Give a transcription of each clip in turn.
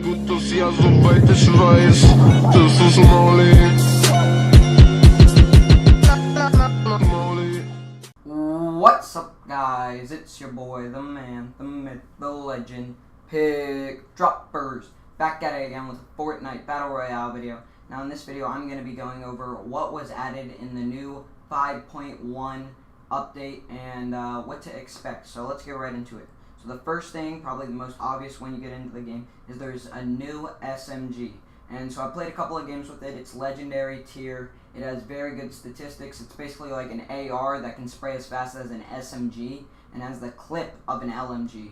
What's up, guys? It's your boy, the man, the myth, the legend, Pickdroppers, back at it again with a Fortnite Battle Royale video. Now in this video, I'm going to be going over what was added in the new 5.1 update and what to expect. So let's get right into it. So the first thing, probably the most obvious when you get into the game, is there's a new SMG. And so I played a couple of games with it. It's legendary tier. It has very good statistics. It's basically like an AR that can spray as fast as an SMG and has the clip of an LMG,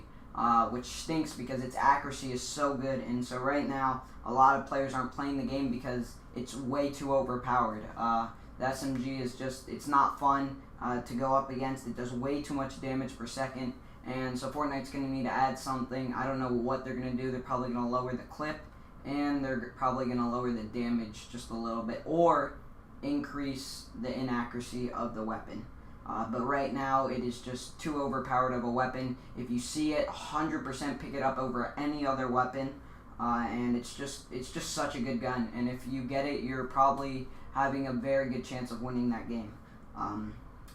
which stinks because its accuracy is so good. And so right now, a lot of players aren't playing the game because it's way too overpowered. The SMG is just, it's not fun to go up against. It does way too much damage per second. And so Fortnite's going to need to add something. I don't know what they're going to do. They're probably going to lower the clip, and they're probably going to lower the damage just a little bit, or increase the inaccuracy of the weapon. But right now, it is just too overpowered of a weapon. If you see it, 100% pick it up over any other weapon. And it's just such a good gun. And if you get it, you're probably having a very good chance of winning that game.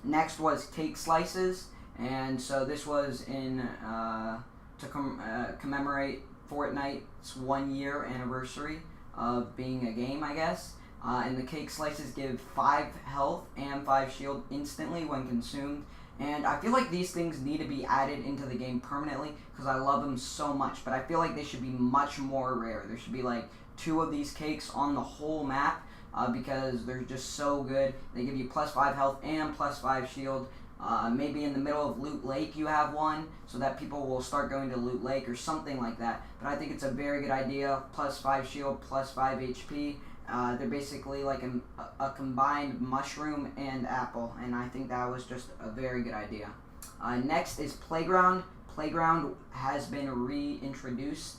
Next was cake slices. And so this was in to commemorate Fortnite's 1 year anniversary of being a game, I guess. And the cake slices give 5 health and 5 shield instantly when consumed. And I feel like these things need to be added into the game permanently because I love them so much. But I feel like they should be much more rare. There should be like 2 of these cakes on the whole map because they're just so good. They give you plus 5 health and plus 5 shield. Maybe in the middle of Loot Lake you have one, so that people will start going to Loot Lake or something like that. But I think it's a very good idea. Plus 5 shield, plus 5 HP. They're basically like a combined mushroom and apple, and I think that was just a very good idea. Next is Playground. Playground has been reintroduced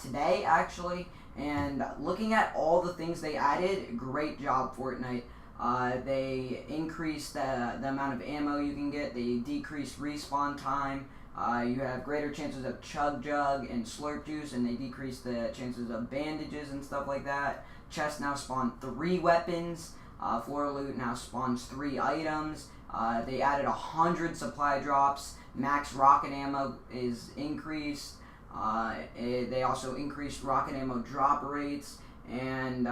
today, actually, and looking at all the things they added, great job, Fortnite. They increased the amount of ammo you can get. They decreased respawn time. You have greater chances of Chug Jug and Slurp Juice, and they decreased the chances of bandages and stuff like that. Chest now spawn 3 weapons. Floor loot now spawns 3 items. They added 100 supply drops. Max rocket ammo is increased. They also increased rocket ammo drop rates. And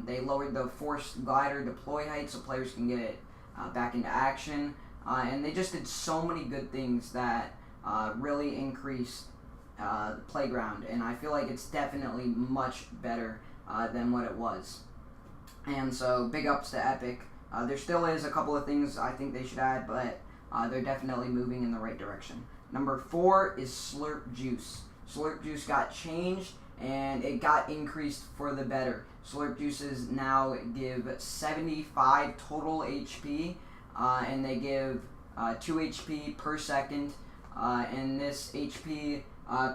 they lowered the forced glider deploy height so players can get back into action. And they just did so many good things that really increased the playground. And I feel like it's definitely much better than what it was. And so big ups to Epic. There still is a couple of things I think they should add, but they're definitely moving in the right direction. Number 4 is Slurp Juice. Slurp Juice got changed, and it got increased for the better. Slurp Juices now give 75 total HP, and they give 2 HP per second. And this HP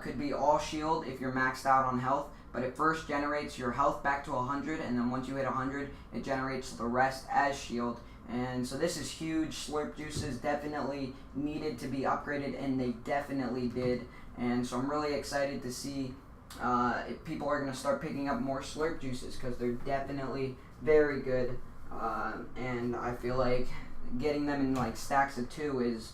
could be all shield if you're maxed out on health, but it first generates your health back to 100, and then once you hit 100, it generates the rest as shield. And so this is huge. Slurp Juices definitely needed to be upgraded, and they definitely did. And so I'm really excited to see if people are going to start picking up more Slurp Juices because they're definitely very good. And I feel like getting them in like stacks of 2 is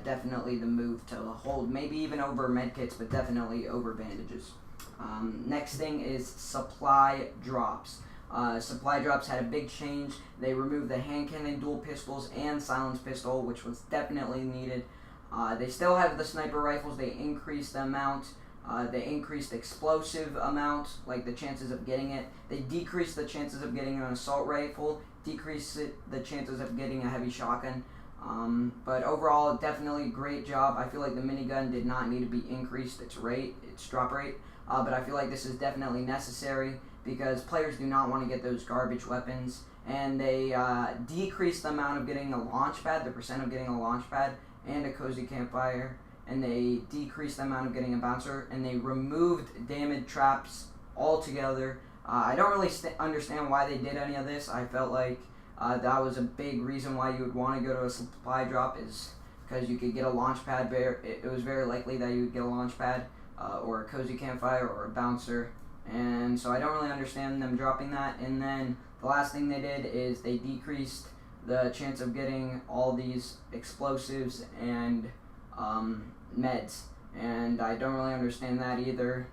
definitely the move to hold. Maybe even over medkits, but definitely over bandages. Next thing is supply drops. Supply drops had a big change. They removed the hand cannon, dual pistols, and silence pistol, which was definitely needed. They still have the sniper rifles. They increased the amount. They increased explosive amount, like the chances of getting it. They decreased the chances of getting an assault rifle, decreased the chances of getting a heavy shotgun. But overall, definitely great job. I feel like the minigun did not need to be increased its drop rate. But I feel like this is definitely necessary because players do not want to get those garbage weapons. And they decreased the amount of getting a launch pad, the percent of getting a launch pad, and a cozy campfire. And they decreased the amount of getting a bouncer, and they removed damage traps altogether. I don't really understand why they did any of this. I felt like that was a big reason why you would want to go to a supply drop, is because you could get a launch pad. It was very likely that you would get a launch pad or a cozy campfire or a bouncer. And so I don't really understand them dropping that. And then the last thing they did is they decreased the chance of getting all these explosives and meds. And I don't really understand that either.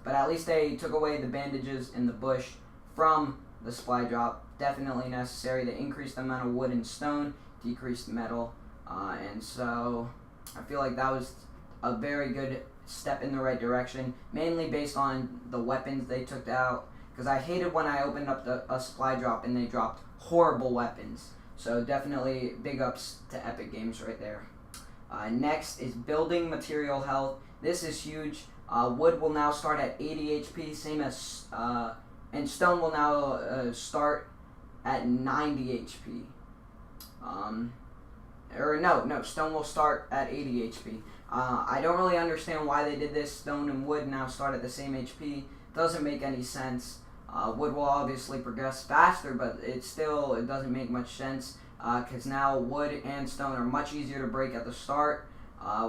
But at least they took away the bandages in the bush from the supply drop. Definitely necessary. They increased the amount of wood and stone, decreased metal. And so I feel like that was a very good step in the right direction, mainly based on the weapons they took out, because I hated when I opened up a supply drop and they dropped horrible weapons. So definitely big ups to Epic Games right there. Next is building material health. This is huge. Wood will now start at 80 HP, same as, and stone will now start at 90 HP. Stone will start at 80 HP. I don't really understand why they did this. Stone and wood now start at the same HP. Doesn't make any sense. Wood will obviously progress faster, but it doesn't make much sense, because now wood and stone are much easier to break at the start.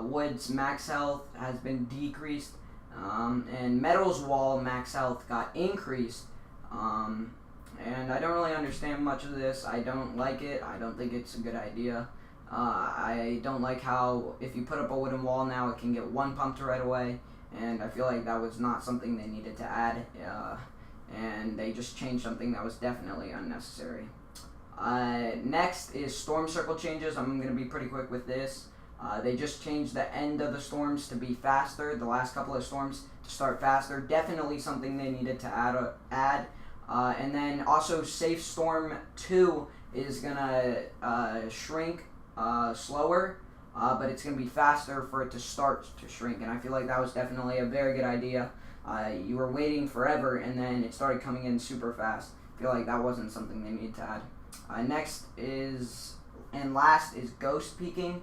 Wood's max health has been decreased, and metal's wall max health got increased. And I don't really understand much of this. I don't like it. I don't think it's a good idea. I don't like how if you put up a wooden wall now, it can get one pumped right away, and I feel like that was not something they needed to add, and they just changed something that was definitely unnecessary. Next is storm circle changes. I'm going to be pretty quick with this. They just changed the end of the storms to be faster, the last couple of storms to start faster. Definitely something they needed to add. And then also Safe Storm 2 is going to shrink slower, but it's going to be faster for it to start to shrink, and I feel like that was definitely a very good idea. You were waiting forever, and then it started coming in super fast. I feel like that wasn't something they needed to add. Next is, and last is ghost peeking.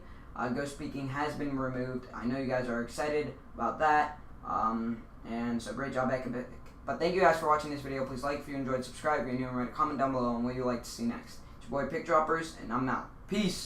Ghost peeking has been removed. I know you guys are excited about that, and so great job, Epic. But thank you guys for watching this video. Please like if you enjoyed, subscribe if you're new, and write a comment down below on what you'd like to see next. It's your boy Pickdroppers, and I'm out. Peace!